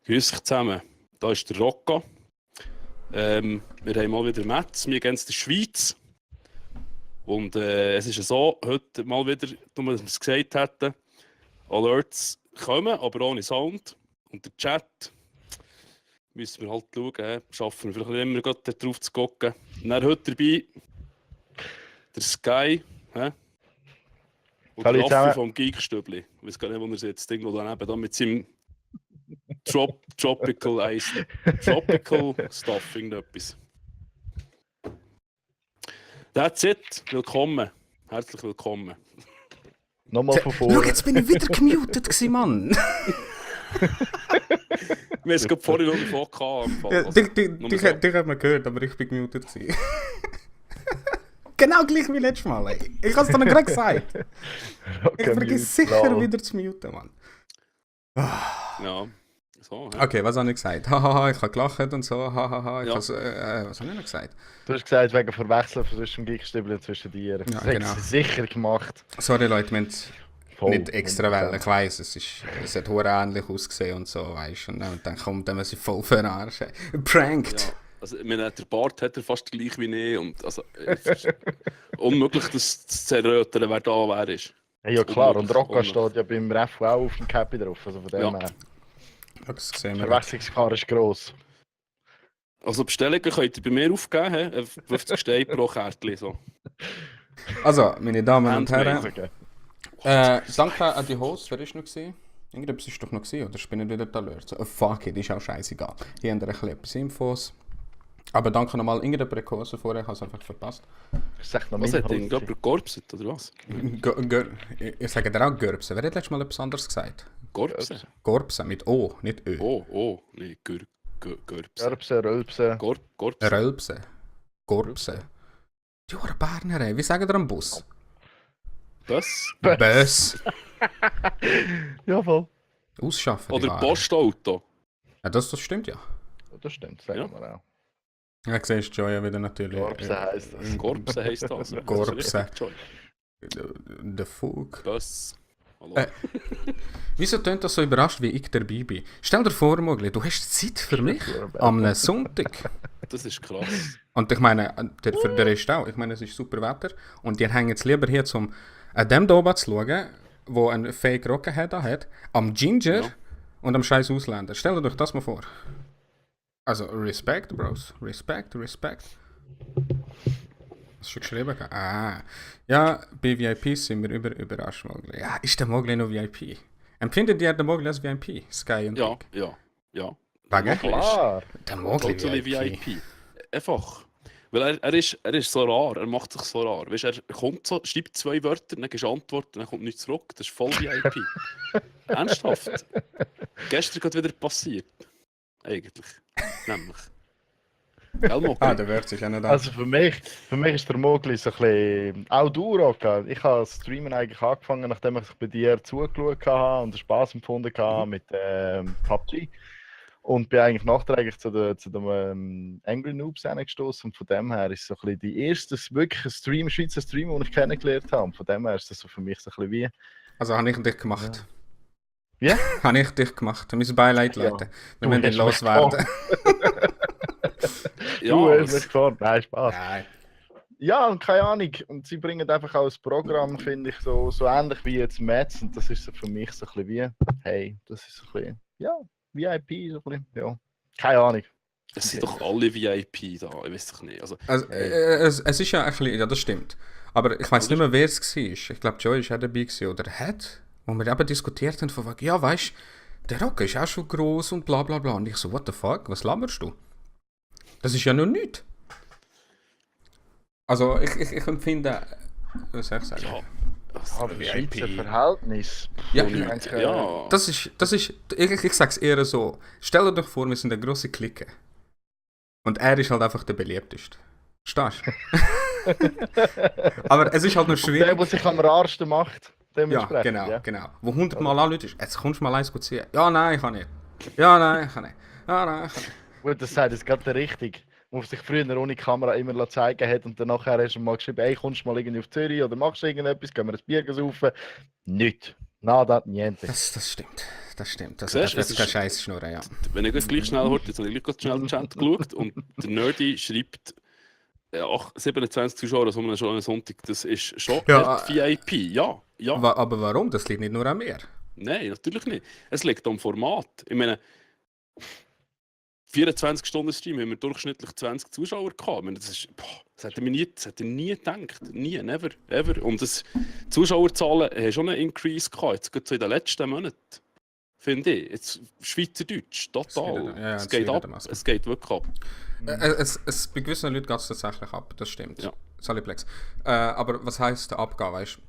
Grüß dich zusammen. Da ist der Rocco. Wir haben mal wieder Metz. Wir gehen in die Schweiz. Und es ist so, heute mal wieder, wie wir es gesagt hätten, Alerts kommen, aber ohne Sound. Und der Chat müssen wir halt schauen, schaffen wir vielleicht nicht immer gerade drauf zu gucken. Und dann heute dabei der Sky. Und der Raffi vom Geekstübli. Ich weiß gar nicht, wo er sitzt. Irgendwo daneben, da mit seinem Tropical Ice. Tropical Stuff, irgendetwas. That's it. Willkommen. Herzlich willkommen. Nochmal von vorne. Schau, jetzt bin ich wieder gemutet gewesen, Mann. Wir haben es gerade vorhin noch davon gehabt. Dich hat man gehört, aber ich bin gemutet gewesen. Genau gleich wie letztes Mal, ey. Ich habe es dir noch gerade gesagt. Ich vergesse sicher wieder zu muten, Mann. Ja. So, ja. Okay, was habe ich gesagt? Hahaha, ich habe gelacht und so. Hahaha, Ja. was habe ich noch gesagt? Du hast gesagt, wegen Verwechseln zwischen dem Geekstübli zwischen dir. Das genau. hat sie sicher gemacht. Sorry Leute, wir haben Voll, nicht extra 100%. wählen. Ich weiss, es hat hure ähnlich ausgesehen und so, weißt du. Und dann kommt dann sie voll verarschen. Pranked! Ja. Also, der Bart hat er fast gleich wie ich. Und, also, unmöglich, dass das zerröteln, wer da wer ist. Ja klar, und Unmöglich, Rocco unmöglich. steht ja beim Ref auch auf dem Cappy drauf. Also von dem Ja. her. Das sehen wir. Verwechslungsgefahr ist gross. Also Bestellungen könnt ihr bei mir aufgeben, he? 50 Steine pro Kärtchen. So. Also, meine Damen und Herren, Okay. danke an die Host, wer ist noch gewesen? Irgendetwas ist doch noch gewesen, oder bin ich wieder da Alert? So, fuck it, ist auch scheißegal. Hier haben wir ein bisschen Infos. Aber danke nochmal, irgendjemand hat Kurse vorher, ich habe es einfach verpasst. Ich sag noch Was meine hat denn Hose. jemand Gorbset, oder was? Ich sage dir auch Görbse. Wer hat letztes Mal etwas anderes gesagt? Gorbse? Gorbse mit O, nicht Ö. Oh, nee, Görbse. Erbse, Rölpse. Gorbse. Rölpse. Gorbse. Die Huren Berner, ey. Wie sagen ihr am Bus? Das? Bus. Jawohl. Ausschaffen. die Oder Waren. Postauto. Ja, das stimmt ja. Das stimmt, sagen Ja. wir auch. Ja, siehst du ja wieder natürlich. Gorbse heisst das. Gorbse heisst das. Also. Gorbse. Das ist richtig, Joy. Der Fug. Das. Hallo. Wieso tönt das so überrascht, wie ich dabei bin? Stell dir vor, Mogli, du hast Zeit für mich am Sonntag. Das ist krass. Und ich meine, für den Rest auch. Ich meine, es ist super Wetter. Und die hängen jetzt lieber hier, um dem da oben zu schauen, wo ein Fake Rockenhead hat, am Ginger Ja. und am scheiß Ausländer. Stell dir euch das mal vor. Also, Respekt, Bros. Respekt. Hast du geschrieben? Ah. Ja, bei VIPs sind wir überrascht, Mogli. Ja, ist der Mogli noch VIP? Empfindet ihr den Mogli als VIP? Sky und Ja, ich? ja. Wegen? Klar. Der Mogli Totally VIP. VIP. Einfach. Weil er ist so rar, er macht sich so rar. Weißt, er kommt so, schreibt 2 Wörter, dann gibst du Antwort, dann kommt nichts zurück. Das ist voll VIP. Ernsthaft. Gestern gerade wieder passiert. Eigentlich. Nämlich. Gell, Mogli? Ah, der wird sich ja nicht an. Also für mich ist der Mogli so ein bisschen auch du, Rocco. Ich habe das Streamen eigentlich angefangen, nachdem ich bei dir zugeschaut habe und Spaß empfunden habe mit PUBG. Und bin eigentlich nachträglich zu dem Angry Noobs gestoßen. Und von dem her ist so ein bisschen die erste wirklich Schweizer Stream, den ich kennengelernt habe. Und von dem her ist das so für mich so ein bisschen wie... Also habe ich dich gemacht. Ja? Habe ich dich gemacht. Mein Beileid, Ja. Leute. Du Wir müssen ihn hast mich loswerden. Du hast mich das, gefragt. Nein, Spaß. Nein. Ja, und keine Ahnung. Und sie bringen einfach auch das Programm, finde ich, so ähnlich wie jetzt Metz. Und das ist so für mich so ein bisschen wie, hey, das ist so ein bisschen, ja, VIP, so ein bisschen, ja. Keine Ahnung. es sind doch alle VIP da, ich weiß doch nicht. Also, Also, es ist ja ein bisschen, ja, das stimmt. Aber ich weiß nicht mehr, wer es war. Ich glaube, Joy war auch dabei gewesen, oder hat, wo wir eben diskutiert haben, von wegen, ja, weißt du, der Rock ist auch schon gross und bla bla bla. Und ich so, what the fuck, was laberst du? Das ist ja noch nichts. Also, ich empfinde, was soll ich sagen? ja. Aber Schweizer Verhältnis. Ja, Ja. Das ist, ich sag's eher so, stell dir doch vor, wir sind eine grosse Clique. Und er ist halt einfach der beliebteste. Verstehst du? Aber es ist halt noch Der, schwierig. der sich am rarsten macht, Ja, dementsprechend. genau. Wo 100 Mal anläutest, jetzt kommst du mal eins ziehen. Ja, nein, ich kann nicht. Ja, nein, ich kann nicht. Ja, nein, ich kann nicht. Gut, das sagt jetzt gerade der richtig. Wo sich früher ohne Kamera immer zeigen hat und dann nachher hast du mal geschrieben, ey, kommst du mal irgendwie auf Zürich oder machst du irgendetwas, gehen wir ein Bier saufen? Nicht. Nada, niente. Das stimmt. das stimmt. Das Siehst, ist es jetzt kein ist- Scheiß schnurren, ja. Wenn ich gleich schnell heute, jetzt habe ich gleich schnell den Chat geschaut und der Nerdy schreibt 27 Zuschauer an so einem schönen Sonntag, das ist schon Ja, hart VIP. Ja, ja. Aber warum? Das liegt nicht nur an mir. Nein, natürlich nicht. Es liegt am Format. Ich meine, 24-Stunden-Stream haben wir durchschnittlich 20 Zuschauer gehabt. Ich meine, das hätte ich nie gedacht. Nie, never, ever. Und die Zuschauerzahlen haben schon einen Increase gehabt, jetzt gerade so in den letzten Monaten. Finde ich. Jetzt Schweizerdeutsch, total. Ja, es es geht wieder ab. der Maske. Es geht wirklich ab. Bei gewissen Leuten geht es tatsächlich ab, das stimmt. Ja. Saliplex. Aber was heisst abgehen, weißt du?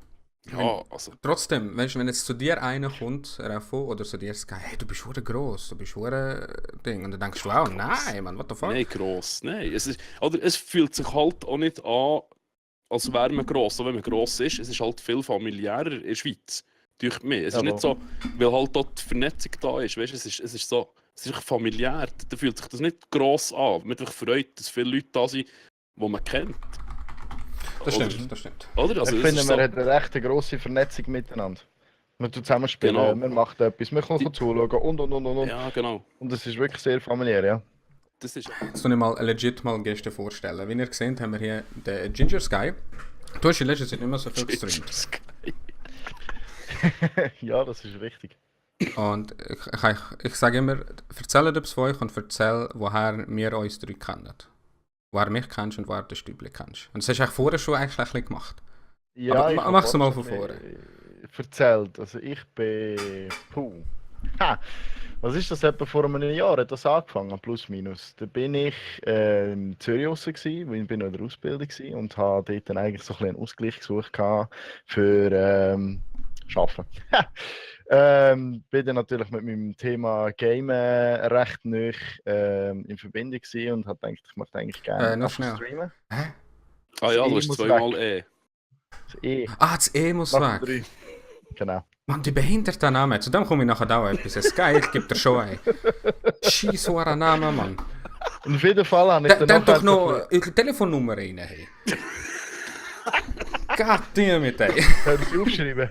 Ja, also. Trotzdem, weißt du, wenn jetzt zu dir einer kommt, Refo, oder zu dir sagt, hey, du bist hure gross, du bist hure Ding, und dann denkst du auch, nein, Mann, what the fuck? Nein, gross. Nein. Es fühlt sich halt auch nicht an, als wäre man gross. Auch wenn man gross ist, es ist halt viel familiärer in der Schweiz. Durch mich. Es ist nicht so, weil halt dort die Vernetzung da ist. Weißt, es ist so, es ist familiär. Da fühlt sich das nicht gross an. Man hat sich freut, dass viele Leute da sind, die man kennt. Das stimmt, das stimmt. Oder? Also, Ich es finde, ist man so, hat eine recht grosse Vernetzung miteinander. Man tut zusammenspielen, Genau. man macht etwas, man kann zuschauen und. ja, genau. Und es ist wirklich sehr familiär, ja. Das ist Jetzt soll ich mal legit mal Gäste vorstellen. Wie ihr seht, haben wir hier den Ginger Sky. Du hast in letzter Zeit nicht mehr so viel gestreamt. Ja, das ist richtig. Und ich sage immer, erzählt etwas von euch und erzähl, woher wir uns drei kennen. Woher mich kennst und woher den Stübli kennst. Und das hast du eigentlich vorher schon eigentlich ein bisschen gemacht. Ja, Aber ich mach's hab mal schon von vorne. Erzählt. Also ich bin. Ha! Was ist das etwa vor einem Jahr? Hat das angefangen, plus minus. Da bin ich in Zürich draussen gewesen, weil ich bin noch in der Ausbildung gewesen und habe dort dann eigentlich so ein bisschen einen Ausgleich gesucht gehabt für Arbeiten. Bin dann natürlich mit meinem Thema Game recht nah in Verbindung gewesen und habe gedacht, ich möchte eigentlich gerne noch einfach schnell. streamen. Hä? Ah ja, Das du E hast muss zweimal weg. Das E. Das E muss Nach weg. 3. Genau. Mann, die behinderten Namen. Zu dem komme ich nachher auch etwas. Sky, ich gebe dir schon ein. Scheiß hoher Name, Mann. Und auf jeden Fall habe ich Dann nachher doch so noch ein eure Telefonnummer rein. Hey. Goddammit, mit ey. Können Sie aufschreiben?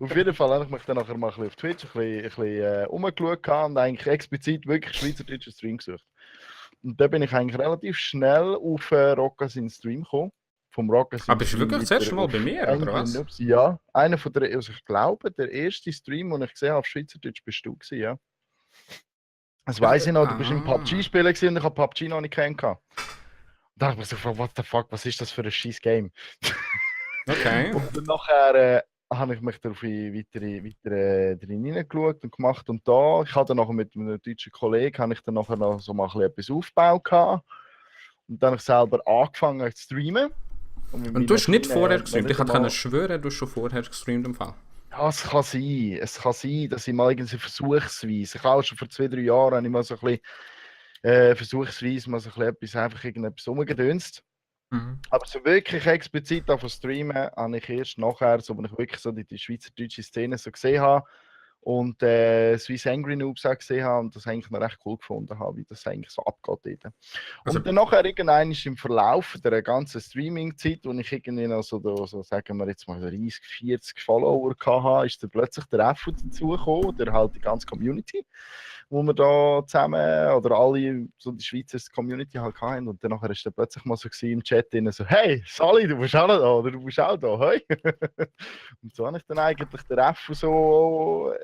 Auf jeden Fall habe ich mich dann nachher mal ein bisschen auf Twitch ein bisschen rumgeschaut und eigentlich explizit wirklich schweizerdeutsche Stream gesucht. Und da bin ich eigentlich relativ schnell auf Rokas in Stream gekommen. Vom Rokas Aber bist du wirklich das erste Mal bei mir, oder was? Ja, einer von der, also ich glaube, der erste Stream, den ich gesehen habe auf Schweizerdeutsch, bist du gewesen, ja. Das weiss ich noch, du bist im PUBG-Spieler gewesen und ich habe PUBG noch nicht kennengelernt. Da dachte ich mir so, what the fuck, was ist das für ein scheiß Game? Okay. Und dann nachher habe ich mich darauf weiter drin hineingeschaut und gemacht. Und da, ich hatte dann nachher mit einem deutschen Kollegen, habe ich dann nachher noch so mal ein bisschen etwas aufgebaut gehabt. Und dann habe ich selber angefangen zu streamen. Und du hast nicht vorher gestreamt? Ich hätte schwören, du hast schon vorher gestreamt im Fall. Ja, es kann sein. Es kann sein, dass ich mal irgendwie versuchsweise, ich habe auch schon vor 2-3 Jahren, habe ich mal so ein bisschen versuchsweise mal so ein bisschen einfach irgendetwas rumgedönst. Mhm. Aber so wirklich explizit auf Streamen habe ich erst nachher, so, wenn ich wirklich so die schweizerdeutsche Szene so gesehen habe und Swiss Angry Noobs auch gesehen habe und das eigentlich noch recht cool gefunden habe, wie das eigentlich so abgeht dort. Also- Und dann nachher irgendwann ist im Verlauf der ganzen Streaming-Zeit, wo ich irgendwie noch so sagen wir jetzt mal 30, 40 Follower hatte, ist dann plötzlich der F dazugekommen, der halt die ganze Community, wo wir da zusammen, oder alle, so die Schweizer Community halt hatten. Und dann nachher ist dann plötzlich mal so im Chat drin so, hey, Sally, du bist auch noch da, oder du bist auch da, hey. Und so habe ich dann eigentlich den F so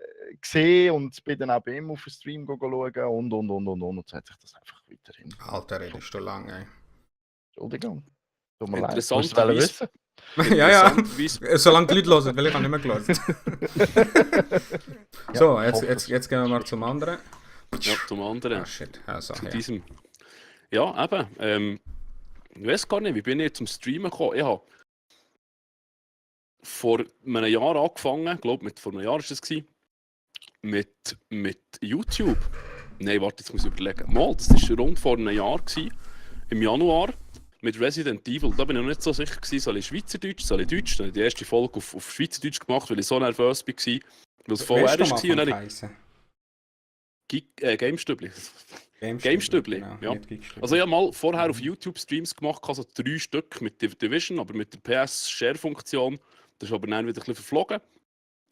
gesehen und bin dann auch bei ihm auf den Stream schauen und. Und so hat sich das einfach weiterhin. Alter, redest du lang, ey. Entschuldigung. Tut mir leid. Interessant, Musst du wollen wissen? Ja, ja. Interessanterweise- Solange die Leute hören, weil ich habe nicht mehr gehört. So, jetzt gehen wir mal zum anderen. Ja, zum anderen. Ah, shit. Also, Zu ja. diesem. Ja, eben. Ich weiß gar nicht, wie bin ich zum Streamen gekommen? Ich habe vor einem Jahr angefangen, ich glaube, vor einem Jahr war es, mit YouTube. Nein, warte, jetzt muss ich überlegen. Mal, das war rund vor einem Jahr, im Januar, mit Resident Evil. Da bin ich noch nicht so sicher gewesen, soll ich Schweizerdeutsch, soll ich Deutsch? Dann habe ich die erste Folge auf Schweizerdeutsch gemacht, weil ich so nervös war, weil es VR Weißt du war. mal Und von dann Kaiser? Gamestübli. Gamestübli, genau, ja. nicht Geekstübli. Also ich habe mal vorher auf YouTube Streams gemacht, also 3 Stück mit Division, aber mit der PS-Share-Funktion. Das ist aber dann wieder ein bisschen verflogen.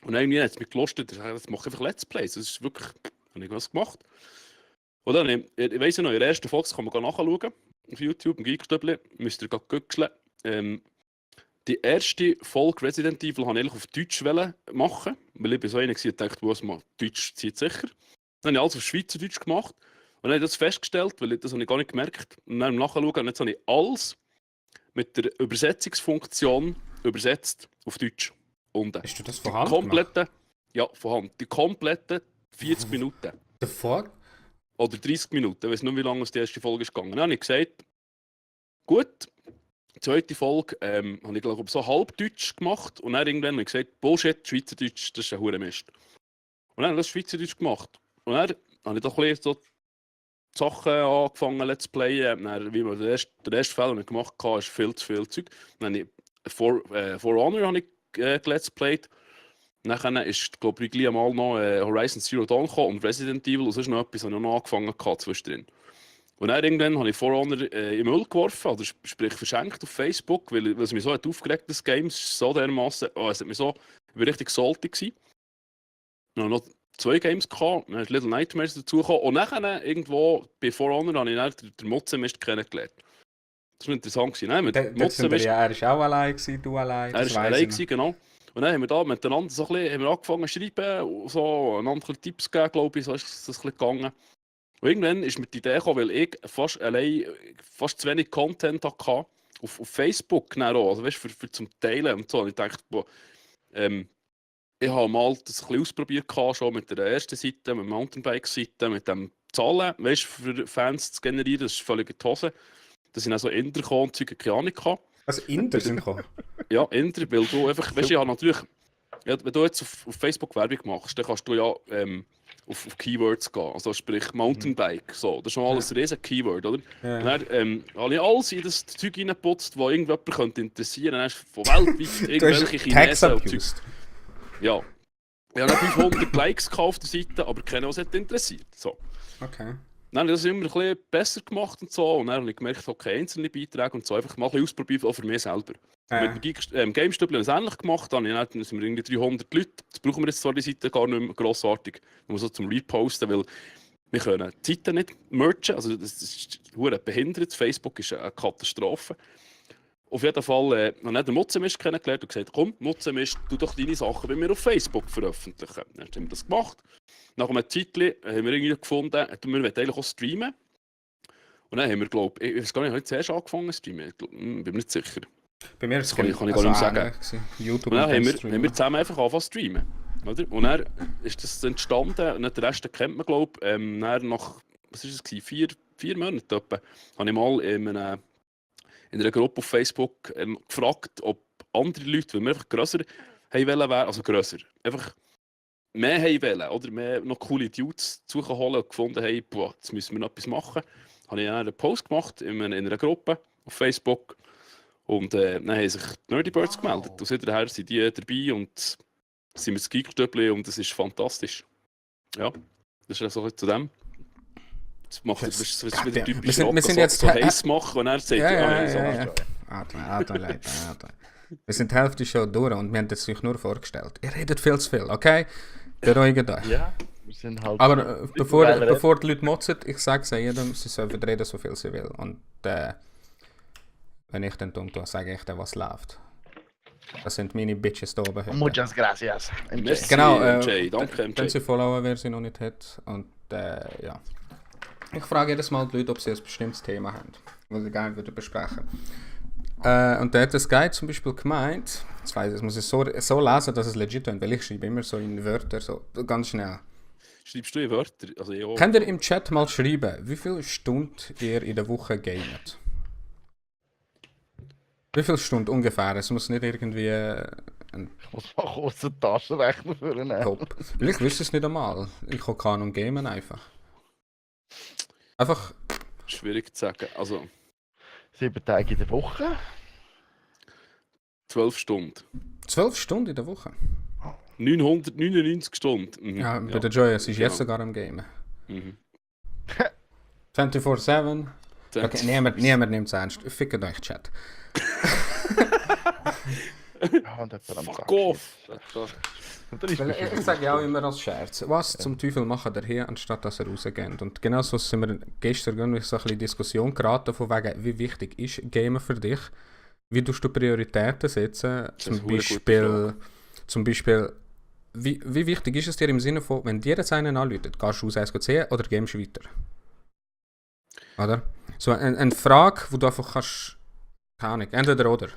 Und irgendwie hat es mich gelustet, das mache einfach Let's Plays. Das ist wirklich, habe ich was gemacht. Und dann, ich weiss ja noch, in der ersten Folge kann man nachschauen, auf YouTube, im Geekstübli, müsst ihr gerade googeln. Die erste Folge Resident Evil wollte ich eigentlich auf Deutsch machen, weil ich bei so einer war und dachte, was mal, Deutsch zieht sicher. Dann habe ich alles auf Schweizerdeutsch gemacht und dann habe ich das festgestellt, weil das habe ich gar nicht gemerkt. Und dann im Nachschauen, und jetzt habe ich alles mit der Übersetzungsfunktion übersetzt auf Deutsch. Und Hast du das die von Hand gemacht? kompletten, ja, von Hand, die kompletten 40 Minuten The fuck? oder 30 Minuten, ich weiß nicht, wie lange die erste Folge ist gegangen. Dann habe ich gesagt, gut, die zweite Folge habe ich glaube so halbdeutsch gemacht und dann irgendwann habe ich gesagt, Bullshit, Schweizerdeutsch, das ist ein Hurenmist. Und dann habe ich das Schweizerdeutsch gemacht. Und dann habe ich doch ein bisschen so Sachen angefangen Let's Playen. Dann, wie man der erste Fall, den ich gemacht habe, ist viel zu viel Zeug. Dann habe ich For Honor habe ich Let's Played. Dann ist, glaube ich, gleich einmal noch Horizon Zero Dawn gekommen und Resident Evil und sonst noch etwas, was ich noch angefangen habe zwischendrin. Und dann irgendwann habe ich For Honor in Müll geworfen, oder sprich verschenkt auf Facebook, weil es mich so hat aufgeregt, das Game ist so dermaßen, es hat mich so, ich war richtig salty gewesen. Dann habe ich noch 2 Games gehabt, dann ist Little Nightmares dazugekommen und dann irgendwo bei For Honor habe ich dann den Mutzenmist kennengelernt. Das war interessant gewesen. Nein, mit Mutzenmist, Er war auch allein, du allein. er war allein gewesen, genau. Und dann haben wir da miteinander so ein bisschen, haben wir angefangen zu schreiben und so, einander ein bisschen Tipps gegeben, glaube ich, so ist das ein bisschen gegangen. Und irgendwann ist mir die Idee gekommen, weil ich fast zu wenig Content hatte auf Facebook auch, also weißt, für zum Teilen und so. Und ich dachte, boah, ich habe mal das ein bisschen ausprobiert schon mit der ersten Seite, mit der Mountainbike-Seite, mit dem Zahlen, weißt, für Fans zu generieren, das ist völlig in die Hose. Da sind auch so Inder gekommen und Zeug, keine Ahnung gehabt. Also Inder sind gekommen? Ja, Inder, weil du einfach, weißt du, ja natürlich, ja, wenn du jetzt auf Facebook Werbung machst, dann kannst du ja auf Keywords gehen, also sprich Mountainbike, so, das ist schon mal ein riesen Keyword, oder? Ja. Und dann habe ich alles in das Zeug reingeputzt, das irgendjemand könnte interessieren, dann hast du von weltweit irgendwelche Tax Chinesen und Zeug. abused. Ja. Ich habe 500 Likes auf der Seite, aber keiner, was hat interessiert. So. Okay. Dann habe ich das immer ein bisschen besser gemacht und so. Und dann habe ich gemerkt, okay, einzelne Beiträge und so einfach mal ein bisschen ausprobiert, auch für mich selber. Mit dem GameStubli haben wir es ähnlich gemacht. Dann sind wir irgendwie 300 Leute. Das brauchen wir jetzt zwar die Seite gar nicht mehr grossartig. Nur so zum Reposten, weil wir können die Seiten nicht merchen. Also das ist verdammt behindert. Facebook ist eine Katastrophe. Auf jeden Fall habe ich den Mutzenmist kennengelernt und gesagt, komm, Mutzenmist, tu doch deine Sachen bei mir auf Facebook veröffentlichen. Dann haben wir das gemacht. Nach einem Zeitchen haben wir irgendwie gefunden, wir wollen eigentlich auch streamen. Und dann haben wir, glaube ich weiß gar nicht, habe ich zuerst angefangen zu streamen? Bin mir nicht sicher. Bei mir ist es Kann ich gar nicht mehr sagen. YouTube Und dann haben Streamen. wir zusammen einfach angefangen zu streamen. Oder? Und dann ist das entstanden, und den Rest kennt man, glaube ich. Dann nach, was war es, 4 Monate etwa, habe ich mal in einer Gruppe auf Facebook gefragt, ob andere Leute, weil wir einfach grösser wollen, also grösser, einfach mehr wollen, oder mehr noch coole Dudes zu holen und gefunden haben, boah, jetzt müssen wir noch etwas machen. Habe ich dann einen Post gemacht in einer Gruppe auf Facebook und dann haben sich die Nerdy Birds gemeldet. Und seither sind die dabei und sind wir das Geekstübli und das ist fantastisch. Ja, das ist so zu dem. Das macht das ist wieder typisch wir sind jetzt so heiß machen und er sagt, ja. Leute. Wir sind die Hälfte schon durch und wir haben es euch nur vorgestellt. Ihr redet viel zu viel, okay? Beruhigt euch. Ja, wir sind halt... Aber bevor die Leute motzen, ich sage es jedem, sie sollen reden, so viel sie will. Und wenn ich dann tue, sage ich dann, was läuft. Das sind meine Bitches da oben heute. Muchas gracias. Merci, Genau, MJ. Danke, MJ. Wenn sie followen, wer sie noch nicht hat. Und ja. Ich frage jedes Mal die Leute, ob sie ein bestimmtes Thema haben, das sie gerne besprechen würden. Und da hat das Guy zum Beispiel gemeint, jetzt muss ich so lesen, dass es legit ist, weil ich schreibe immer so in Wörter, so ganz schnell. Schreibst du in Wörter? Also, ja. Könnt ihr im Chat mal schreiben, wie viele Stunden ihr in der Woche gamet? Wie viele Stunden ungefähr? Es muss nicht irgendwie ein Ich muss mal kurz einen Taschenrechner führen. Top. Weil ich wüsste es nicht einmal. Ich kann keinen gamen einfach. Einfach. Schwierig zu sagen. Also 7 Tage in der Woche. 12 Stunden. 12 Stunden in der Woche? 999 Stunden. Mhm. Ja, bei der Joy, sie ist Genau. jetzt sogar am Gamen. Mhm. 24/7. Okay, niemand nimmt es ernst. Fickt euch, Chat. Ja, und jemand am Fuck Tag. off! Und dann ist Weil ich sage ja auch immer als Scherz, was zum Teufel machen ihr hier, anstatt dass ihr rausgeht. Und genau so sind wir gestern irgendwie so ein bisschen in Diskussion geraten, von wegen, wie wichtig ist Gamen für dich? Wie tust du Prioritäten setzen? ist eine gute Zum Beispiel, wie wichtig ist es dir im Sinne von, wenn dir jetzt einen anläutet, gehst du raus eins sehen oder gamest du weiter? Oder? So eine Frage, wo du einfach kannst, keine Ahnung, entweder oder.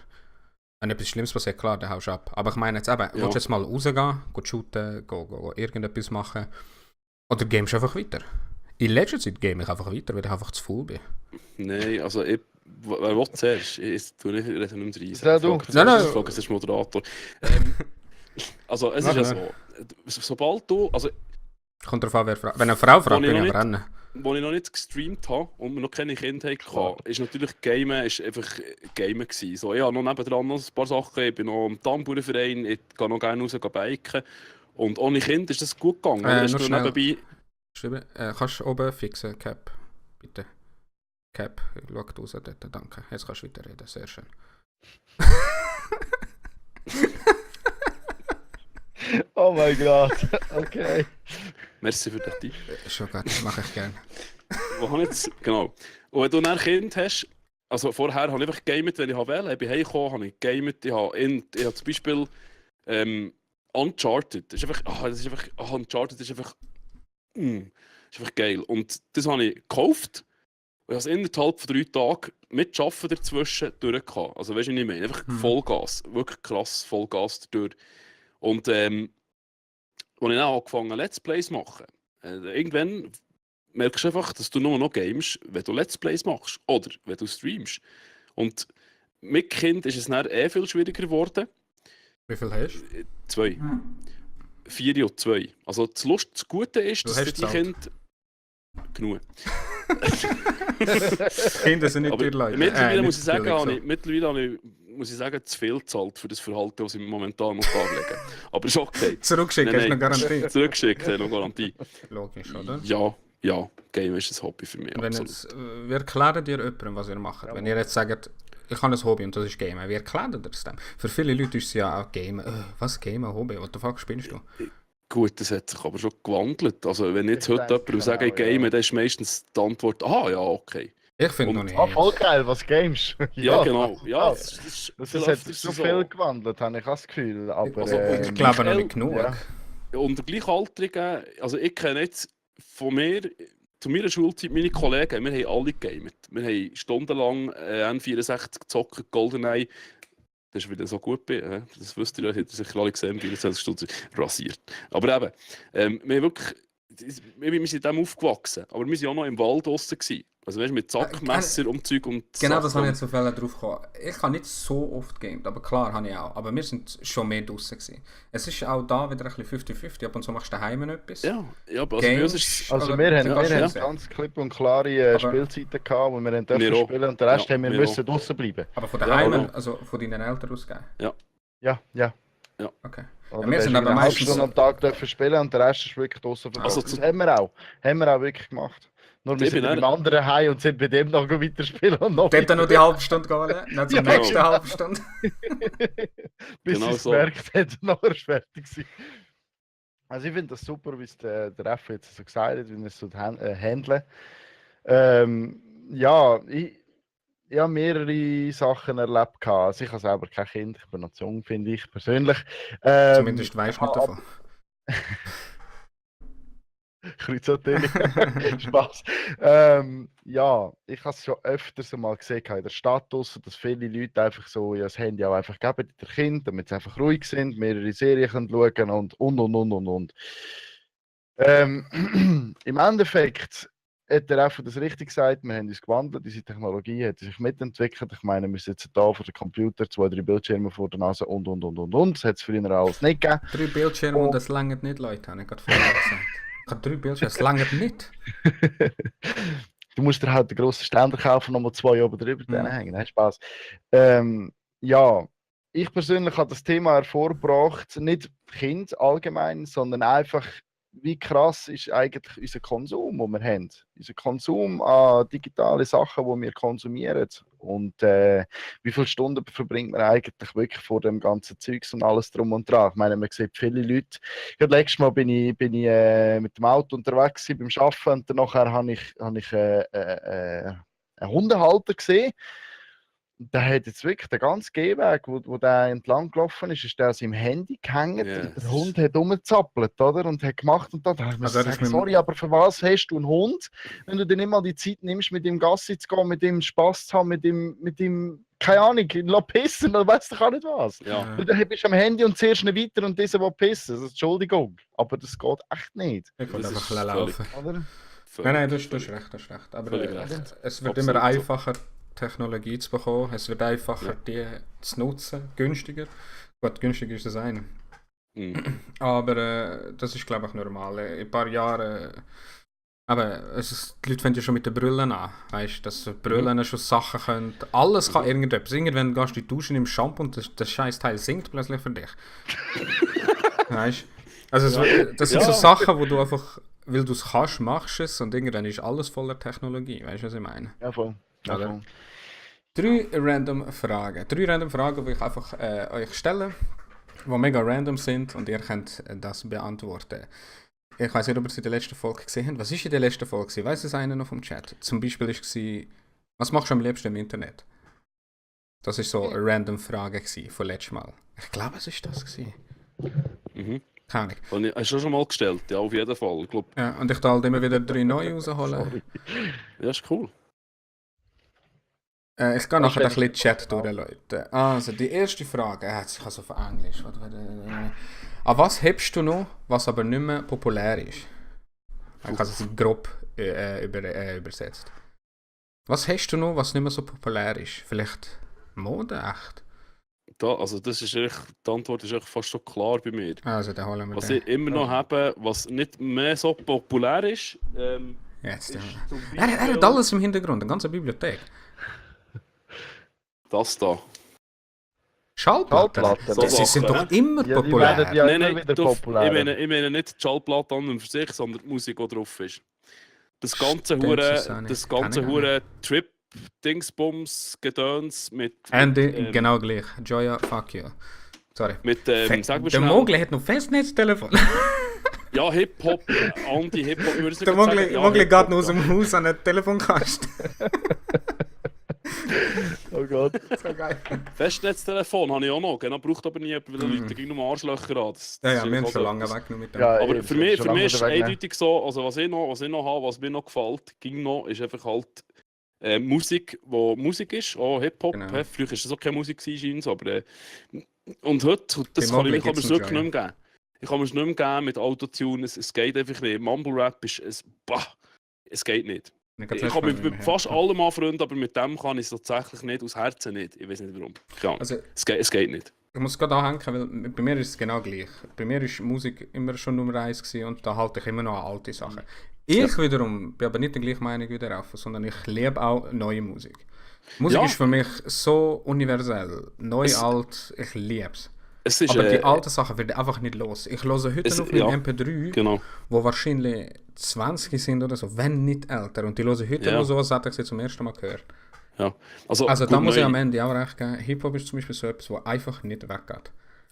Wenn etwas Schlimmes passiert, klar, dann haust du ab. Aber ich meine jetzt eben, willst du jetzt mal rausgehen, shooten, go irgendetwas machen? Oder gamest du einfach weiter? In letzter Zeit game ich einfach weiter, weil ich einfach zu faul bin. Nein, also wer will zuerst? Ich rede nicht rein. Sag du. Frage, es ist Moderator. Also es ist ja so, sobald du, also Kommt darauf an, wer fragt. Wenn eine Frau fragt, bin ich am Rennen. als ich noch nicht gestreamt habe und wir noch keine Kinder hatten, ist natürlich Gamen einfach Gamen gewesen. So, ich habe noch nebendran noch ein paar Sachen, ich bin noch im Tambourverein, ich gehe noch gerne raus biken. Und ohne Kind ist das gut gegangen. Nur Ist schnell. nebenbei... Schreiben, kannst du oben fixen, Cap, bitte. Cap, schau raus dort, danke. Jetzt kannst du weiterreden, sehr schön. Oh mein Gott, okay. Merci für den Tipp. Schon gut, das mache ich gerne. Wo habe ich jetzt? Genau. Und wenn du dann ein Kind hast, also vorher habe ich einfach gegamet, wenn ich wollte. Ich bin heimgekommen, habe ich gegamet. Ich habe zum Beispiel Uncharted. Uncharted ist einfach geil. Und das habe ich gekauft. Und ich habe es innerhalb von 3 Tagen mit Arbeiten dazwischen durchgehabt. Also weißt du, was ich meine? Einfach Vollgas. Wirklich krass Vollgas dadurch. Und als ich dann angefangen habe, Let's Plays zu machen, irgendwann merkst du einfach, dass du nur noch gamest, wenn du Let's Plays machst oder wenn du streamst. Und mit Kind ist es dann viel schwieriger geworden. Wie viel hast du? 2. 4 und 2. Also das Gute ist, dass die Kinder... Genug. Kinder sind nicht die Leute. Mittlerweile muss ich sagen, zu viel zahlt für das Verhalten, das sie momentan noch darlegen. Aber ist okay. Zurückschickt, hast du noch Garantie? Zurückgeschickt, noch Garantie. Logisch, oder? Ja, Game ist ein Hobby für mich. Wenn jetzt, wir erklären dir jemandem, was ihr macht. Ja. Wenn ihr jetzt sagt, ich habe ein Hobby und das ist Game, wie erklärt ihr das dem? Für viele Leute ist es ja auch Game. Was Game, ein Hobby? What the fuck spielst du? Gut, das hat sich aber schon gewandelt. Also wenn jetzt heute jemand sagt, ich game, dann ist meistens die Antwort, ja, okay. Ich finde noch nicht. Voll geil, was games? Ja, genau. Ja, das hat sich so viel gewandelt, habe ich das Gefühl. Aber, Also, ich glaube noch nicht genug. Ja. Unter Gleichaltrigen, also ich kenne jetzt von mir, zu meiner Schulzeit, meine Kollegen, wir haben alle gegamet. Wir haben stundenlang N64 gezockt, GoldenEye. Das ist wieder so gut bin. Das wisst ihr ja, hätte sicher alle gesehen, 24 Stunden rasiert. Aber eben, wir sind dem aufgewachsen, aber wir waren auch noch im Wald draussen. Also weißt du, mit Zackmesser und Zeug und genau, das habe ich jetzt auf Fälle drauf gekommen. Ich habe nicht so oft gegamed, aber klar habe ich auch. Aber wir sind schon mehr draussen gewesen. Es ist auch da wieder ein bisschen 50-50. Ab und zu machst du daheim etwas. Ja, aber also bei uns ist also wir haben ganz klipp und klare Spielzeiten gehabt, wo wir dürfen spielen und den Rest haben wir müssen draussen bleiben. Aber von daheim, also von deinen Eltern ausgehen? Ja. Okay. Oder wir sind aber meistens Stunden am Tag dürfen spielen und der Rest ist wirklich draussen verbracht. Das haben wir auch wirklich gemacht. Nur wir sind mit dem anderen heim und sind bei dem noch weiterspielen und noch dort noch die halbe Stunde gehen, nicht zur nächsten halben Stunde. Bis genau es gemerkt hat, nachher fertig sein. Also ich finde das super, wie es der Ref jetzt so gesagt hat, wie wir es so handeln. Ich habe mehrere Sachen erlebt. Also ich habe selber kein Kind, ich bin noch zu jung, finde ich persönlich. Zumindest weisst du nicht davon. Kreuzhotel. Spaß. Ich habe es schon öfters mal gesehen in der Stadt, dass viele Leute einfach so das Handy auch einfach geben den Kindern, damit sie einfach ruhig sind, mehrere Serien können schauen und. Im Endeffekt hat er einfach das richtig gesagt, wir haben uns gewandelt, diese Technologie hat sich mitentwickelt. Ich meine, wir sitzen da vor dem Computer, 2, 3 Bildschirme vor der Nase und. Das hat es früher alles nicht gegeben. 3 Bildschirme und das langt nicht, Leute, habe ich gerade vorher gesagt. Ich habe 3 Bildschirme, das langt nicht. Du musst dir halt einen grossen Ständer kaufen, nochmal 2 oben drüber hängen. Nein, Spaß. Ich persönlich habe das Thema hervorgebracht, nicht Kind allgemein, sondern einfach wie krass ist eigentlich unser Konsum, den wir haben. Unser Konsum an digitalen Sachen, die wir konsumieren. Und wie viele Stunden verbringt man eigentlich wirklich vor dem ganzen Zeugs und alles drum und dran? Ich meine, man sieht viele Leute. Gerade letztes Mal bin ich mit dem Auto unterwegs gewesen, beim Arbeiten und danach habe ich einen Hundehalter gesehen. Der hat jetzt wirklich den ganzen Gehweg, wo der entlang gelaufen ist der aus seinem Handy gehängt. Yes. Der Hund hat rumgezappelt, oder? Und hat gemacht und da habe ich mir Also er ist gesagt, mit dem- sorry, aber für was hast du einen Hund, wenn du dir nicht mal die Zeit nimmst, mit ihm Gassi zu gehen, mit ihm Spaß zu haben, mit ihm keine Ahnung, lass pissen oder weißt du auch nicht was. Ja. Du bist am Handy und ziehst ihn weiter und dieser will pissen. Also, Entschuldigung, aber das geht echt nicht, Ich will Das einfach ist laufen. oder? Nein, du hast recht. Aber Völlig recht. es wird Absolut immer so. einfacher, Technologie zu bekommen. Es wird einfacher, die zu nutzen, günstiger. Gut, günstig ist das eine. Mhm. Aber das ist, glaube ich, normal. In ein paar Jahren. Aber die Leute fangen ja schon mit den Brillen an. Weißt du, dass Brillen schon Sachen können. Alles kann irgendetwas. Irgendwann gehst du in die Dusche im Shampoo und das scheiß Teil singt plötzlich für dich. Weißt du? Also, das sind so Sachen, wo du einfach, weil du es kannst, machst es und irgendwann ist alles voller Technologie. Weißt du, was ich meine? Ja, voll. Ja, Oder? voll. 3 random Fragen, die ich einfach euch stelle, die mega random sind und ihr könnt das beantworten. Ich weiß nicht, ob ihr es in der letzten Folge gesehen habt. Was ist in der letzten Folge gewesen? Weiss es einer noch vom Chat? Zum Beispiel war, was machst du am liebsten im Internet? Das war so eine random Frage gewesen, von letztem Mal. Ich glaube, es war das gewesen. Mhm. Keine Ahnung. Und hast du schon mal gestellt? Ja, auf jeden Fall. Ich glaube, Ja, und ich darf halt immer wieder 3 neue rausholen. ja, ist cool. Ich gehe nachher ein wenn bisschen Chat durch, Leute. Also, die erste Frage, ich habe es auf Englisch. An was hebst du noch, was aber nicht mehr populär ist? Ich habe es grob übersetzt. Was hast du noch, was nicht mehr so populär ist? Vielleicht Mode, echt? Also das ist echt, die Antwort ist echt fast so klar bei mir. Also, dann holen wir Was den. ich immer noch habe, was nicht mehr so populär ist, Jetzt, ja. ist zum Er Beispiel hat alles im Hintergrund, eine ganze Bibliothek. das da. Schallplatten? Schallplatten, Sie so sind Sachen, doch immer Ja, die populär. werden ja Nein, immer nein, wieder du, populär. ich meine nicht die Schallplatte an und für sich, sondern die Musik, die drauf ist. Das ganze Stimmt, Hure, das kann ich Hure Trip-Dingsbums-Gedöns mit... Andy, genau gleich. Joya, fuck you. Sorry. sag mir Der schnell. Mogli hat noch Festnetztelefon. Ja, Hip-Hop, Anti-Hip-Hop würde ich Der sagen. Mogli, Ja, Mogli Hip-Hop, geht noch aus dem Haus an den Telefonkasten. Oh Gott. So geil. Festnetztelefon habe ich auch noch, genau, braucht aber nie jemand, weil die Leute gehen nur Arschlöcher an. Ja, ja, ist wir haben einfach schon so lange etwas. weggenommen mit dem. Ja, Aber ich für bin mich, schon für mich lange ist wieder weg, ne? eindeutig so, also was ich noch habe, was mir noch gefällt, ist einfach halt Musik, die Musik ist, auch Hip-Hop. Genau. Früher war das auch keine Musik, scheint aber und heute, das Bei kann Mogli ich mir gibt's wirklich noch nicht mehr geben. Ich kann mir es nicht mehr geben mit Autotune, es geht einfach nicht. Mumble-Rap ist, es geht nicht. Ich kann mich mit fast allem anfreunden, aber mit dem kann ich es tatsächlich nicht, aus Herzen nicht. Ich weiß nicht warum. Keine Ahnung. Also, Es geht nicht. ich muss gerade anhängen, weil bei mir ist es genau gleich. Bei mir ist Musik immer schon Nummer 1 gewesen und da halte ich immer noch an alte Sachen. Ich wiederum bin aber nicht der gleichen Meinung wie der Raffa, sondern ich liebe auch neue Musik. Musik Ja. ist für mich so universell. Neu, Es- alt, ich liebe es. Es ist, Aber die alten Sachen werden einfach nicht los. Ich höre heute es- noch meinen ja. MP3, Genau. wo wahrscheinlich 20 sind oder so, wenn nicht älter. Und die höre heute Ja. noch so, als hätte ich sie zum ersten Mal gehört. Ja. Also Also gut, da muss ich neu- am Ende auch recht geben. Hip-Hop ist zum Beispiel so etwas, was einfach nicht weggeht.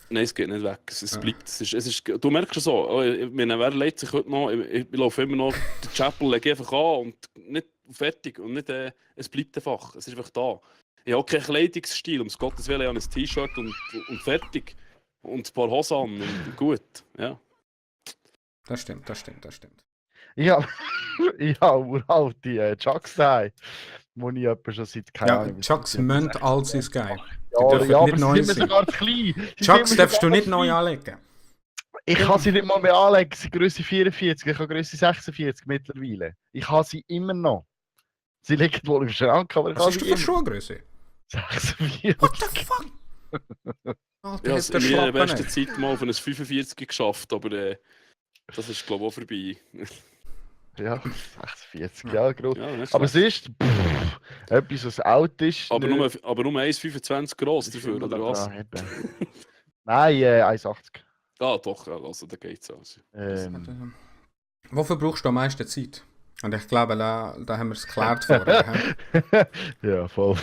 Nein, es geht nicht weg. Es bleibt. Du merkst schon so, ich meine, wer lädt sich heute noch, ich laufe immer noch die Chapel, lege einfach an und nicht fertig. Und nicht, es bleibt einfach. Es ist einfach da. Ich habe keinen Kleidungsstil, um Gottes Willen, ich habe ein T-Shirt und fertig. Und ein paar Hosen an und gut. Ja. Das stimmt. Ja, ich habe uralte Chucks daheim, wo ich etwa schon seit keine Ja, Ahnung, Chucks müssen alt sein, geil. Ja, dürfen ja, nicht aber sie neu sind mir sein. sogar zu klein. Sie sind Chucks mir darfst du sogar nicht zu neu klein. anlegen. Ich kann sie nicht mal mehr anlegen, sie sind Größe 44, ich habe Größe 46 mittlerweile. Ich habe sie immer noch. Sie liegen wohl im Schrank, aber ich Was habe hast du sie für immer. Schuhgröße? 46. What the fuck? Alter, Ich habe hat es der in meiner Schlappen besten nicht. Zeit mal auf ein 45 geschafft, aber das ist, glaube ich, auch vorbei. Ja, 46, ja, groß. Ja, nicht Aber es schlecht. ist etwas, was alt ist. aber nicht- nur 1,25 groß ist dafür, immer oder noch was? dran haben. Nein, 1,80. Ah, doch, ja, also da geht's also. Ähm, Wofür brauchst du am meisten Zeit? Und ich glaube, da haben wir es geklärt vorher. hä? Ja, voll.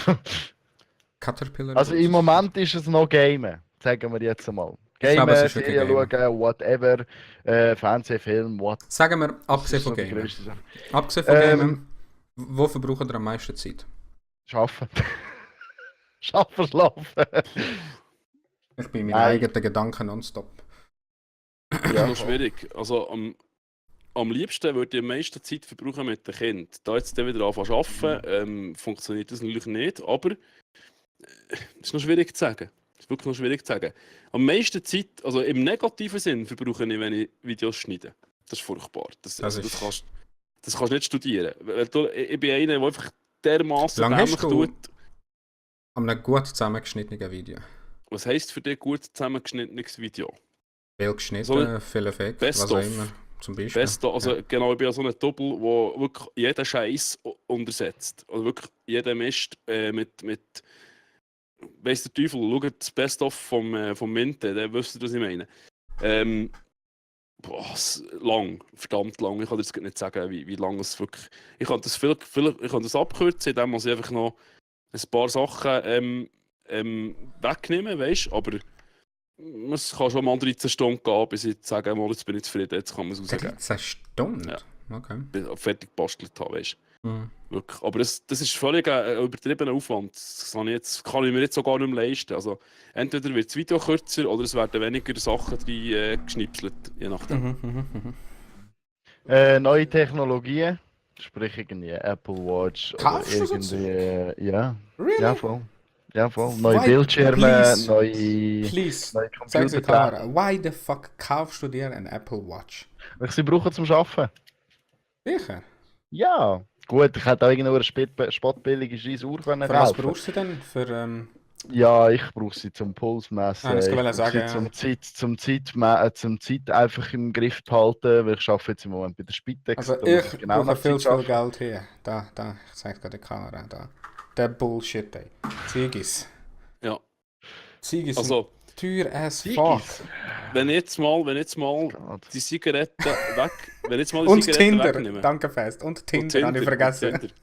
Caterpillar. Also im Moment ist es noch Gamen, sagen wir jetzt einmal. Ich glaube, es Gamen, ist wirklich Serien Gamen. schauen, whatever, Fernsehen, Film, what. Sagen wir, Das abgesehen ist so von die Gamen. grösste Sache. Abgesehen von Gamen, wofür braucht ihr am meisten Zeit? Schaffen. Schaffen, schlafen. Ich bin in meinen Nein. eigenen Gedanken nonstop. Das ist Ja, noch schwierig. Also am liebsten würde ich am meisten Zeit verbrauchen mit den Kindern. Da jetzt dann wieder anfangen zu arbeiten, funktioniert das natürlich nicht, aber ist noch schwierig zu sagen. Ist wirklich noch schwierig zu sagen. Am meisten Zeit, also im negativen Sinn, verbrauche ich, wenn ich Videos schneide. Das ist furchtbar. Das kannst du nicht studieren. Ich bin einer, der einfach dermaßen Wie lange hast dämlich du tut. an einem gut zusammengeschnittenen Video? Was heisst für dich gut zusammengeschnittenes Video? Viel geschnitten, So viel Effekt, Best was auch of. immer. Zum Beispiel. Also genau, ich bin ja so ein Doppel, der wirklich jeden Scheiß untersetzt. Also wirklich jeden Mist mit weiss der Teufel, schaut das Best-of vom Minte, der wüsste, was ich meine. Lang, verdammt lang. Ich kann dir jetzt nicht sagen, wie lang es wirklich. Ich kann das ich kann das abkürzen, indem ich einfach noch ein paar Sachen wegnehmen, weißt du, aber es kann schon mal 13 Stunden gehen, bis ich sage, mal, jetzt bin ich zufrieden, jetzt kann man es rausgeben. 13 Stunden? Ja. Okay. Bis ich fertig gebastelt habe, weißt du. Mhm. Wirklich. Aber das ist völlig ein übertriebener Aufwand. Das kann ich mir jetzt so gar nicht mehr leisten. Also, entweder wird das Video kürzer oder es werden weniger Sachen drin geschnipselt, je nachdem. Neue Technologien, sprich irgendwie Apple Watch Kaufst oder du so irgendwie. Ja, Really? ja, voll. Ja, voll. Neue Why- Bildschirme, please. neue Please, neue sag's dir Computer. klar. Why the fuck kaufst du dir ein Apple Watch? Ich sie brauchen zum Arbeiten. Sicher. Ja, gut, ich hätte auch irgendwo eine spottbillige Scheissuhr können Für was kaufen. brauchst du denn? Für, Ja, ich brauche sie zum Puls messen. das ich wollte brauche ich sagen, sie zum Zeit einfach im Griff behalten, weil ich arbeite jetzt im Moment bei der Spitex. also da muss ich genau brauche nach viel Zeit zu viel arbeiten. Geld hier. Da, ich zeig dir die Kamera. Da. Der Bullshit, ey. Ziegis. Ja. Ziegis sind Also, teuer as fuck. Ziggis. wenn ich jetzt mal Gott. die Zigaretten wenn ich jetzt mal die Und Zigaretten Tinder. wegnehme. Danke fest. Und Und Tinder, habe ich vergessen. und Tinder.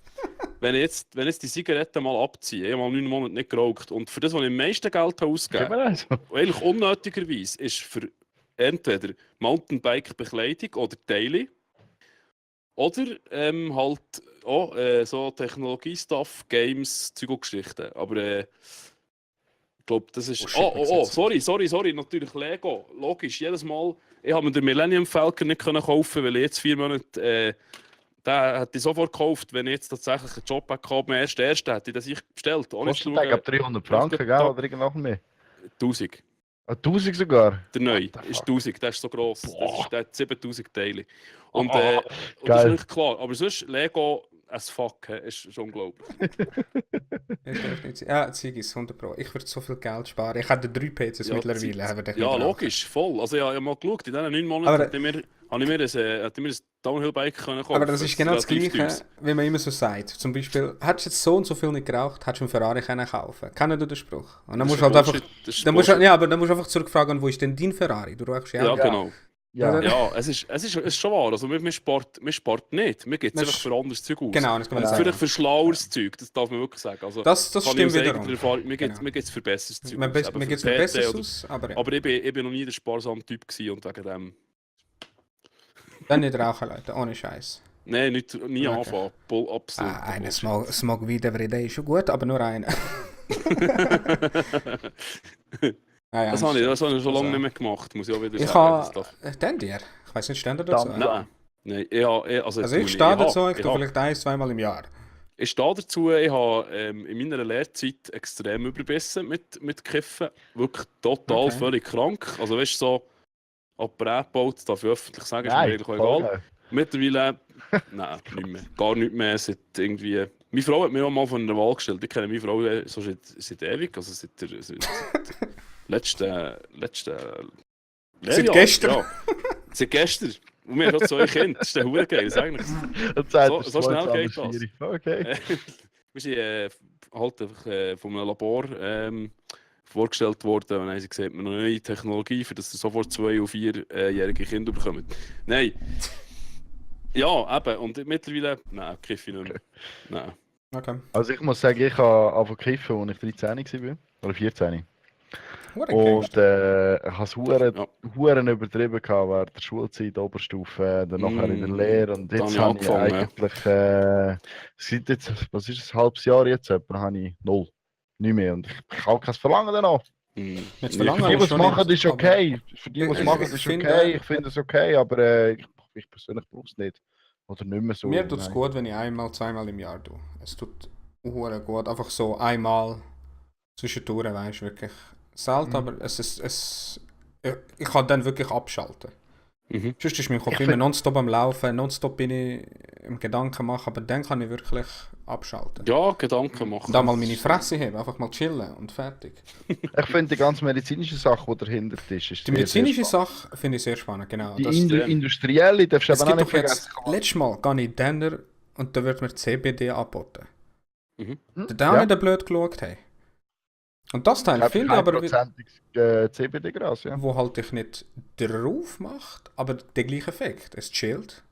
Wenn ich jetzt die Zigaretten mal abziehe, ich habe mal 9 Monate nicht geraucht, und für das, was ich am meisten Geld Gib ausgegeben mir eins. habe, eigentlich unnötigerweise, ist für entweder Mountainbike-Bekleidung oder Daily, oder halt auch so Technologie-Stuff, Games, Zeug und Geschichten. Aber ich glaube, das ist... Oh, shit, sorry, natürlich Lego. Logisch, jedes Mal... Ich habe mir den Millennium Falcon nicht kaufen können, weil ich jetzt 4 Monate... den hätte ich sofort gekauft, wenn ich jetzt tatsächlich einen Job hatte. Am 1.1. hätte ich das ich bestellt. Ohne zu Kostet der, schauen. glaube 300 Franken, gell? Oder irgendwas mehr? 1000. 1000 sogar. Der neue What the ist fuck? 1000, der ist so gross. Der hat 7000 Teile. Und, Oh, und das ist geil. nicht klar. Aber sonst Lego as fuck, ist unglaublich. Ja, Ziggis, 100 Pro. Ich würde so viel Geld sparen. Ich hätte 3 PCs Ja, mittlerweile. Haben wir Ja, logisch, voll. Also ich habe mal geschaut, in diesen 9 Monaten Aber- hätte ich mir ein Downhill-Bike kaufen. Aber das ist genau das relativ Gleiche, teuer. wie man immer so sagt. Zum Beispiel, hättest du jetzt so und so viel nicht geraucht, hättest du einen Ferrari können kaufen. Kennen du den Spruch? Und dann Das musst ist du halt einfach... Bullshit, das ist Dann musst du, Bullshit. ja, aber dann musst du einfach zurückfragen, wo ist denn dein Ferrari? Du rauchst ja Ja, auch. genau. Ja. Ja, es ist schon wahr. Also, wir Sport nicht. Wir gibt es Das einfach ist- für anderes Zeug aus. Genau, das kann man Und sagen. vielleicht für schlaueres Zeug, das darf man wirklich sagen. Also, Das kann ich stimmt aus eigener wiederum. Erfahrung, mir Genau. gibt es für besseres Zeug Man aus. Eben gibt es für für PT Besseres oder- aus, aber ja. Aber ich bin noch nie der sparsame Typ gewesen und wegen dem... Dann nicht rauchen, Leute, ohne Scheiß. Nein, nie Okay. anfangen. Absolut. Eine Smog Weed every day ist schon gut, aber nur eine. Ja, Das habe ich schon lange also- nicht mehr gemacht, muss ich auch wieder Ich sagen. habe... Den dir? Ich weiß nicht, stehen da dazu? Dann- Nein, Also jetzt ich tue stehe dazu, habe- ich tue vielleicht 1-2 Mal im Jahr. Ich stehe dazu, ich habe in meiner Lehrzeit extrem überbissen mit Kiffen. Wirklich total, Okay. völlig krank. Also weißt du, so Apparat das darf ich öffentlich sagen, ist mir Nein, eigentlich auch voll egal. geil. Mittlerweile, nein, nicht mehr. Gar nicht mehr. Seit irgendwie... Meine Frau hat mich auch mal von einer Wahl gestellt. Ich kenne meine Frau so seit ewig, also seit letzten Seit gestern? Ja. Seit gestern. Und wir haben schon 2 Kinder. Das ist der Hure geil, eigentlich. Das sagt So- der so schnell Schweizer geht das. Schwierig. Okay. Wir sind halt einfach von einem Labor vorgestellt worden und dann haben sie gesagt, wir haben eine neue Technologie, für das ihr sofort 2- und 4-jährige Kinder bekommt. Nein. Ja, eben. Und mittlerweile, nein, kiffe ich nicht mehr. Nein. Okay. Also ich muss sagen, ich habe angefangen kiffen, als ich 13 war. Oder 14. Hure Und Gangster. ich habe es Ja. Huren übertrieben gehabt während der Schulzeit, Oberstufe, dann nachher in der Lehre. Und da jetzt habe habe ich ich angefangen, eigentlich, seit jetzt, was ist es, ein halbes Jahr jetzt, etwa, habe ich null. Nicht mehr. Und ich habe kein Verlangen danach. Jetzt Für Verlangen die, habe ich was schon machen, nicht, ist okay. Für die, was ich- machen, ich ist finde- okay. Ich finde es okay, aber ich persönlich brauche es nicht. Oder nicht mehr so. mir tut es nein. gut, wenn ich einmal, zweimal im Jahr tue. Es tut hure gut. Einfach so einmal zwischendurch, weißt du, wirklich selten, aber ich kann dann wirklich abschalten. Sonst ist mein Kopf Ich immer find- nonstop am Laufen, nonstop bin ich im Gedanken machen, aber dann kann ich wirklich abschalten. Ja, Gedanken machen. Da mal meine Fresse haben, einfach mal chillen und fertig. Ich finde die ganze medizinische Sache, die dahinter ist Die sehr, sehr medizinische spannend. Sache finde ich sehr spannend, genau. Die Das, industrielle darfst du es aber auch gibt nicht doch jetzt, vergessen. letztes Mal gehe ich in Denner und da wird mir CBD angeboten. Mhm. Da habe ich den blöd geschaut. Hey. Und das Teil finde ich aber, CBD-Gras, ja. wo halt dich nicht drauf macht, aber den gleichen Effekt. Es chillt,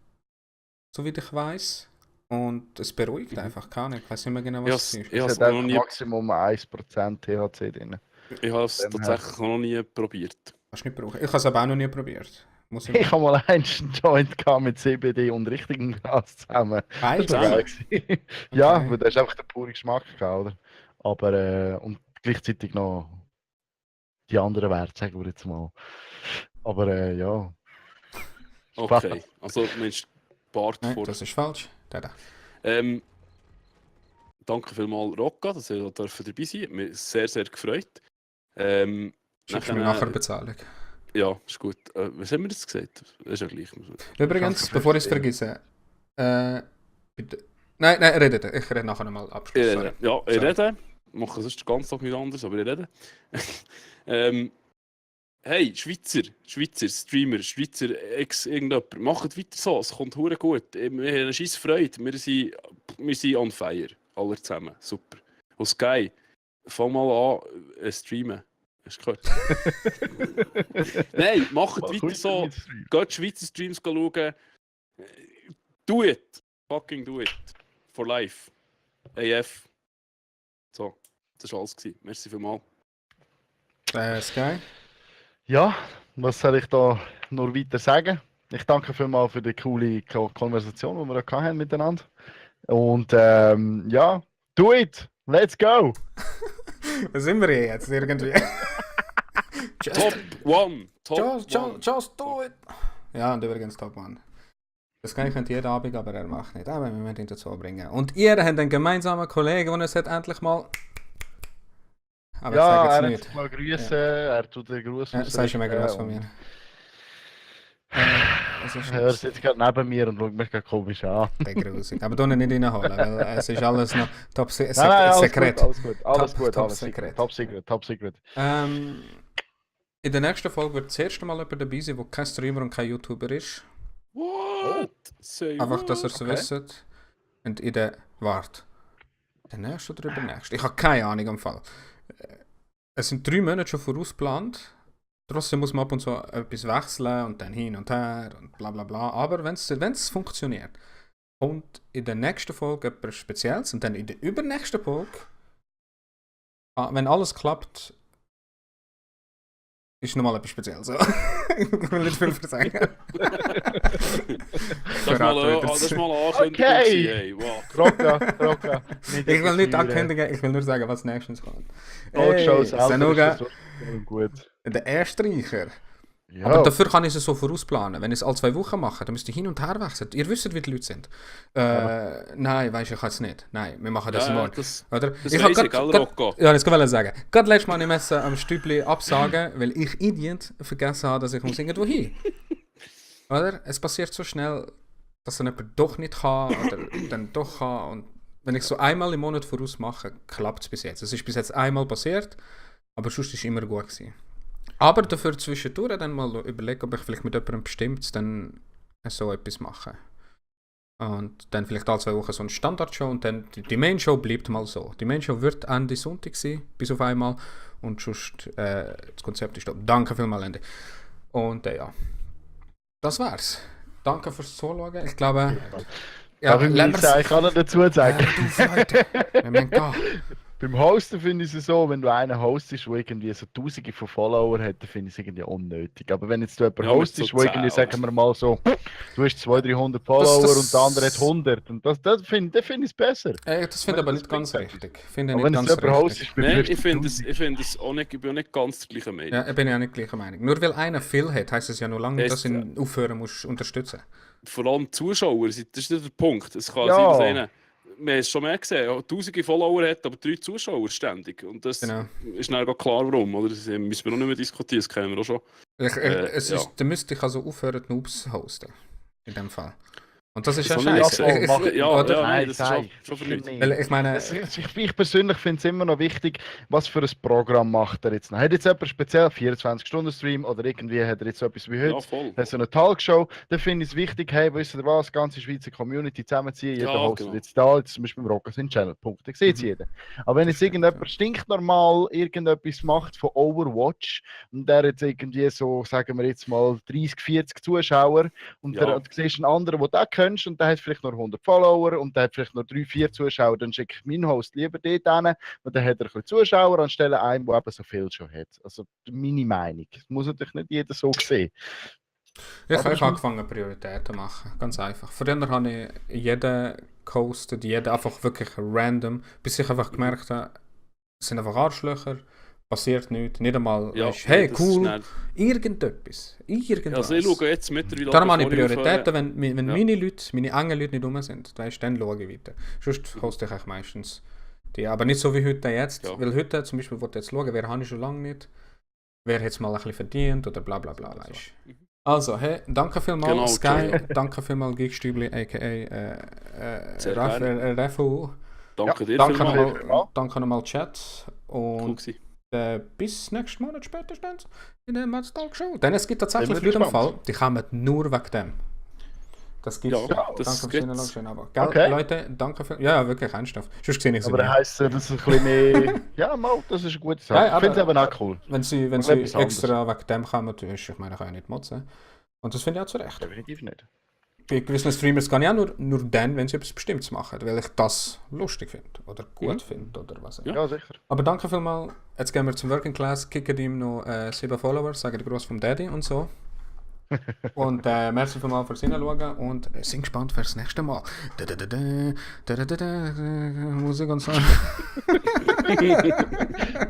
so wie ich weiß. Und es beruhigt einfach keine. Ich weiß nicht mehr genau, was es ist. Ich Es habe hat es noch einfach nie, Maximum 1% THC drin. ich habe es Dem her. tatsächlich noch nie probiert. Hast du nicht brauchen. Ich habe es aber auch noch nie probiert. Muss ich Ich habe mal einen Joint gehabt mit CBD und richtigem Gras zusammen. Beide Das war geil gewesen. Ja, Okay. weil da ist einfach der pure Geschmack gehabt, oder? Aber, und gleichzeitig noch die anderen Werte, sagen wir jetzt mal. Aber, ja. Okay, also Mensch, Bart Nein, vor. das ist falsch. Da. Danke vielmals, Rocca, dass ihr dabei sein durfte. Hat mich sehr, sehr gefreut. Schickst du mir nachher Bezahlung. Ja, ist gut. Was haben wir jetzt gesagt? Das ist ja gleich. Übrigens, Danke bevor ich es fürs vergesse, bitte. Nein, redet. Ich rede nachher nochmal Abschluss. Ich Sorry. rede. Ja, ich Sorry. rede. Ich mache sonst den ganzen Tag nichts anderes, aber ich rede. Hey, Schweizer Streamer, Schweizer irgendjemand, macht weiter so, es kommt hure gut. Wir haben eine scheisse Freude, wir sind on fire, alle zusammen, super. Und Sky, fang mal an, streamen. Hast du gehört? Nein, macht weiter so, geht Schweizer Streams schauen. Do it, fucking do it, for life. AF. So, das war alles gewesen. Merci vielmals. Sky. Ja, was soll ich da noch weiter sagen? Ich danke vielmals für die coole Konversation, die wir da hatten miteinander. Und ja, do it! Let's go! Wo sind wir hier jetzt irgendwie? Top one! Top one! Just do it! Ja, und übrigens Top One. Das kann ich nicht jeden Abend, aber er macht nicht. Aber wir müssen ihn dazu bringen. Und ihr habt einen gemeinsamen Kollegen, der es hat endlich mal... Aber Ja, ich er sage hat jetzt sich nicht. mal grüßen, er tut den Gruß Ja, sagst du mir Gruß von mir. Es ist Er sitzt gerade neben mir und schaut mich gerade komisch an. der grusig. Aber du nicht reinholen, weil es ist alles noch top Nein, alles Sekret. gut, alles gut, alles Top- gut, top alles secret. secret. Top secret, top secret. In der nächsten Folge wird das erste Mal jemand dabei sein, der kein Streamer und kein YouTuber ist. What? Say Einfach, dass ihr what? es wisst. Und in der... Warte. Der nächste oder übernächste? Ich habe keine Ahnung im Fall. Es sind 3 Monate schon vorausgeplant. Trotzdem muss man ab und zu etwas wechseln und dann hin und her und bla bla bla. Aber wenn es funktioniert, kommt in der nächsten Folge etwas Spezielles und dann in der übernächsten Folge, wenn alles klappt, ist nochmal etwas Spezielles. So. Ich will nicht viel sagen. Das ist mal eine Ankündigung. Okay. Hey, wow. Rocca. Ich will nicht ankündigen, ich will nur sagen, was nächstes kommt. Talkshows, Sanuga, gut. der Erstreicher. Ja, Aber dafür kann ich es so vorausplanen. Wenn ich es alle 2 Wochen mache, dann müsst ihr hin und her wechseln. Ihr wisst, wie die Leute sind. Nein, weißt du, ich kann es nicht. Nein, wir machen das morgen. Oder? Das Ich weiss hab ich, gell, grad- Rocco? Ja, das kann ich sagen. Gerade letztes Mal nicht am Stübli absagen, weil ich Idiot vergessen habe, dass ich muss irgendwo hin. Oder? Es passiert so schnell, dass dann jemand doch nicht kann oder dann doch kann. Und wenn ich so einmal im Monat voraus mache, klappt es bis jetzt. Es ist bis jetzt einmal passiert, aber sonst war es immer gut gewesen. Aber dafür zwischendurch dann mal überlegen, ob ich vielleicht mit jemandem bestimmt dann so etwas mache. Und dann vielleicht alle 2 Wochen so eine Standardshow und dann die Main-Show bleibt mal so. Die Main-Show wird Ende Sonntag sein, bis auf einmal. Und sonst, das Konzept ist da. Danke vielmals, Andy. Und ja, das war's. danke fürs Zuschauen. Ich glaube... Ja, ich kann noch dazu sagen. Du, Leute, wir müssen gehen. Beim Hosten finde ich es so, wenn du einen hostest, der irgendwie so Tausende von Follower hat, dann finde ich es irgendwie unnötig. Aber wenn jetzt du jemanden Ja, mit hostest, so der irgendwie, 10, sagen wir mal so, du hast 200-300 Follower das- und der andere hat 100, und das finde ich es besser. Das finde ich aber nicht ganz bringt richtig. Finde Aber nicht wenn jetzt ganz jemand richtig. hostest, Nein, bei ich finde es auch nicht, ich bin auch nicht ganz der gleichen Meinung. Ja, ich bin ja nicht gleicher Meinung. Nur weil einer viel hat, heisst es ja noch lange nicht, dass Es- du ihn aufhören musst unterstützen. Vor allem die Zuschauer, das ist nicht der Punkt. Es kann Ja. sein, dass einer, wir haben es schon mehr gesehen, ja, tausende Follower hat, aber 3 Zuschauer ständig. Und das Genau. ist dann auch klar, warum. Oder? Das müssen wir noch nicht mehr diskutieren, das kennen wir auch schon. Da müsste ich also aufhören, die Noobs hosten. In dem Fall. Und das ist ja Das soll ich scheiße. auch machen. Ja, oder? ja, nein, Nein, das nein, ist schon für sicher nichts. nicht. Weil ich meine, Ich persönlich finde es immer noch wichtig, was für ein Programm macht er jetzt noch. Hat jetzt jemand speziell 24-Stunden-Stream oder irgendwie hat er jetzt so etwas wie heute? Ja, voll. Das ist so eine Talkshow, dann finde ich es wichtig, hey, wisst ihr was, ganze Schweizer Community zusammenziehen, jeder Ja, hostet genau. jetzt da, jetzt zum Beispiel im Rocker sind Channel, Punkt, da sieht es jeder. Aber wenn Das jetzt stimmt, irgendjemand stinknormal irgendetwas macht von Overwatch und der jetzt irgendwie so, sagen wir jetzt mal 30, 40 Zuschauer und Ja. du siehst einen anderen, den du kennst und der hat vielleicht nur 100 Follower und der hat vielleicht nur 3, 4 Zuschauer, dann schicke ich meinen Host lieber dort hin, und dann hat er ein bisschen Zuschauer anstelle einem, der eben so viel schon hat. Also meine Meinung. Das muss natürlich nicht jeder so sehen. ich Aber habe das- angefangen, Prioritäten zu machen. Ganz einfach. Früher habe ich jeden gehostet, jeden einfach wirklich random, bis ich einfach gemerkt habe, es sind einfach Arschlöcher, passiert nichts, nicht einmal, Ja, weisst, hey, das ist cool, dann- irgendetwas. Also ich schaue jetzt mittlerweile Darum habe ich bevor Prioritäten, wenn Ja. meine Leute, meine engen Leute nicht rum sind, weißt, dann schaue ich weiter. Sonst hoste ich eigentlich meistens die. Aber nicht so wie heute jetzt, Ja. weil heute zum Beispiel wollte ich jetzt schauen, wer habe ich schon lange nicht, wer hat es mal ein bisschen verdient oder bla bla bla, weißt. Also, hey, danke vielmals Genau, Sky, Jojo. danke vielmals Geekstübli, a.k.a. Sehr gerne. Refu, Danke dir danke vielmals. nochmal, danke nochmal Chat Cool und gewesen. bis nächsten Monat spätestens in der Mats Talk Show. Denn es gibt tatsächlich Sind wir Leute im Fall, gespannt. die kommen nur wegen dem. Das gibt's. Ja, Danke das fürs gibt's. Hineinschauen, aber. Gell, Okay. Leute, danke für. Ja, wirklich ernsthaft. Sonst sehe ich sie Aber nie. dann heisst es, dass es ein bisschen mehr. Ja, mal, das ist eine gute Sache. Ja, Ich finde es aber- eben auch cool. Wenn sie etwas extra anderes. wegen dem kommen, dann ist, ich meine, kann ja nicht motzen. Und das finde ich auch zu Recht. Definitiv nicht. Bei gewissen Streamers kann ich auch nur dann, wenn sie etwas Bestimmtes machen, weil ich das lustig finde oder gut finde oder was auch immer. Ja, sicher. Aber danke vielmals. Jetzt gehen wir zum Working Class, kicken ihm noch 7 Follower, sagen den Gruß vom Daddy und so. Und merci vielmals fürs Hineinschauen und sind gespannt fürs nächste Mal. Musik und so.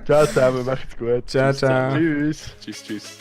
Ciao zusammen, macht's gut. Ciao, ciao. Tschüss. Tschüss, tschüss.